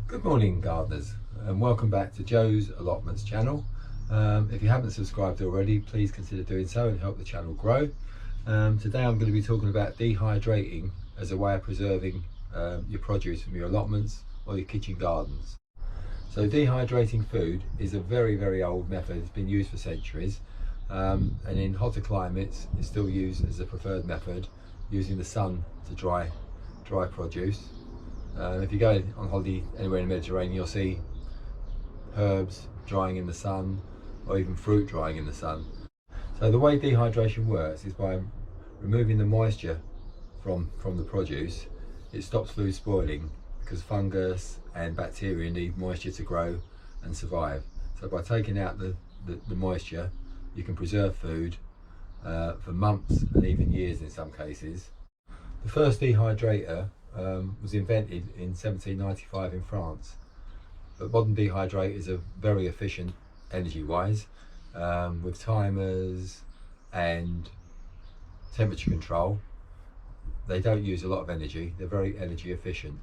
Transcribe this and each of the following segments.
Good morning, gardeners, and welcome back to Joe's Allotments channel. If you haven't subscribed already, please consider doing so and help the channel grow. Today I'm going to be talking about dehydrating as a way of preserving your produce from your allotments or your kitchen gardens. So dehydrating food is a very old method. It's been used for centuries, and in hotter climates it's still used as a preferred method, using the sun to dry produce. If you go on holiday anywhere in the Mediterranean, you'll see herbs drying in the sun, or even fruit drying in the sun. So the way dehydration works is by removing the moisture from the produce. It stops food spoiling because fungus and bacteria need moisture to grow and survive. So by taking out the moisture, you can preserve food for months and even years in some cases. The first dehydrator was invented in 1795 in France, but modern dehydrators are very efficient energy wise, with timers and temperature control. They don't use a lot of energy, they're very energy efficient,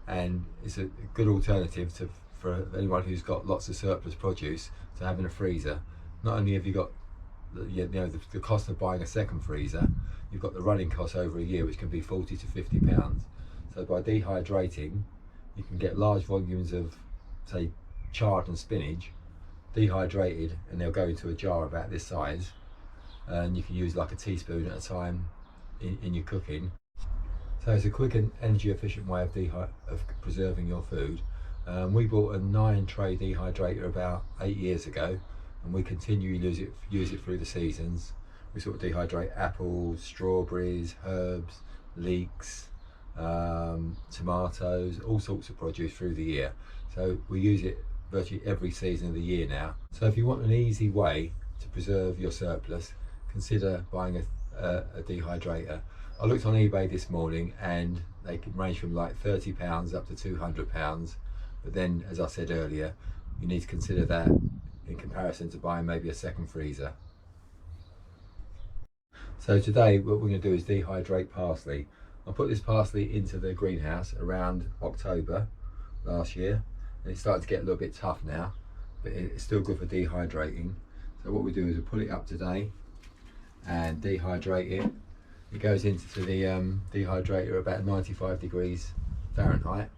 and it's a good alternative for anyone who's got lots of surplus produce to have in a freezer. Not only have you got the cost of buying a second freezer, you've got the running costs over a year, which can be £40 to £50. So by dehydrating, you can get large volumes of, say, chard and spinach dehydrated, and they'll go into a jar about this size, and you can use like a teaspoon at a time in your cooking. So it's a quick and energy efficient way of preserving your food. We bought a 9-tray dehydrator about 8 years ago, and we continue to use it through the seasons. We sort of dehydrate apples, strawberries, herbs, leeks, tomatoes, all sorts of produce through the year. So we use it virtually every season of the year now. So if you want an easy way to preserve your surplus, consider buying a dehydrator. I looked on eBay this morning and they can range from like £30 up to £200, but then, as I said earlier, you need to consider that in comparison to buying maybe a second freezer. So today what we're going to do is dehydrate parsley. I put this parsley into the greenhouse around October last year, and it's starting to get a little bit tough now, but it's still good for dehydrating. So what we do is we put it up today and dehydrate it. It goes into the dehydrator about 95 degrees Fahrenheit,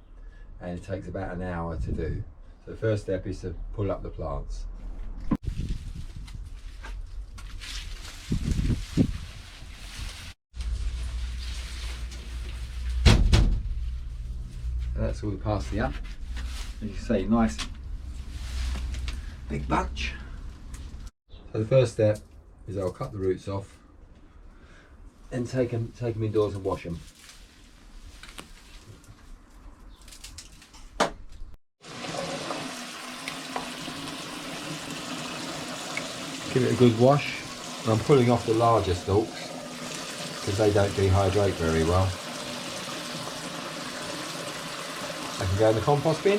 and it takes about an hour to do. So the first step is to pull up the plants. That's all the parsley up. As you can see, nice big bunch. So the first step is I'll cut the roots off and take them indoors and wash them. Give it a good wash. And I'm pulling off the larger stalks because they don't dehydrate very well. I can go in the compost bin.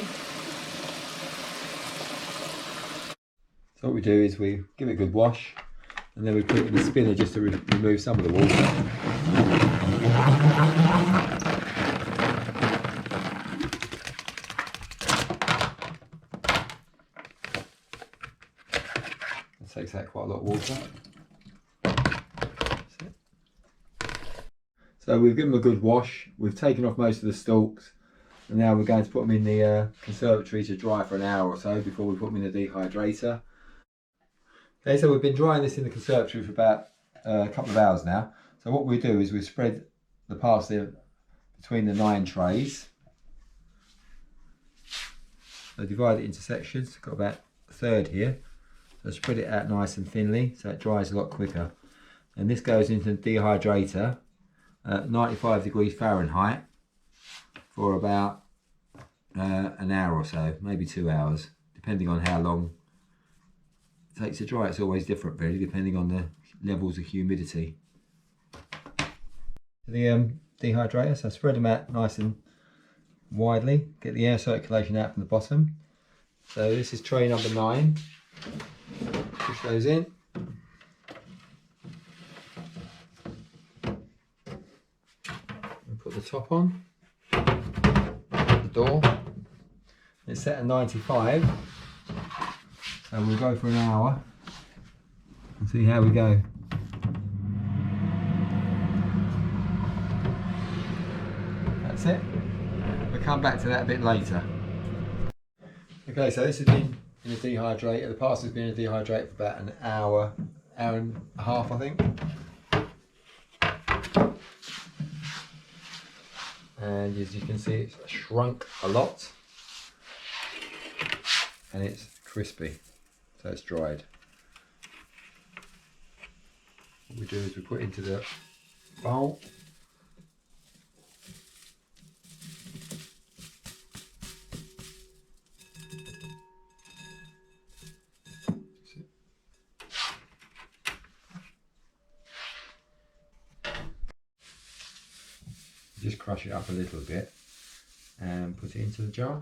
So what we do is we give it a good wash, and then we put it in the spinner just to remove some of the water. It takes out quite a lot of water. So we've given them a good wash, we've taken off most of the stalks, and now we're going to put them in the conservatory to dry for an hour or so before we put them in the dehydrator. Okay, so we've been drying this in the conservatory for about a couple of hours now. So what we do is we spread the parsley between the 9 trays. So divide it into sections. Got about a third here. So spread it out nice and thinly so it dries a lot quicker. And this goes into the dehydrator at 95 degrees Fahrenheit for about an hour or so, maybe 2 hours, depending on how long it takes to dry. It's always different really, depending on the levels of humidity. The dehydrator, so spread them out nice and widely, get the air circulation out from the bottom. So this is tray number 9. Push those in. And put the top on, the door. It's set at 95, so we'll go for an hour and see how we go. That's it. We'll come back to that a bit later. Okay, so this has been in a dehydrator. The parsley's been in a dehydrator for about an hour, hour and a half, I think. And as you can see, it's shrunk a lot and it's crispy, so it's dried. What we do is we put it into the bowl. Just crush it up a little bit and put it into the jar.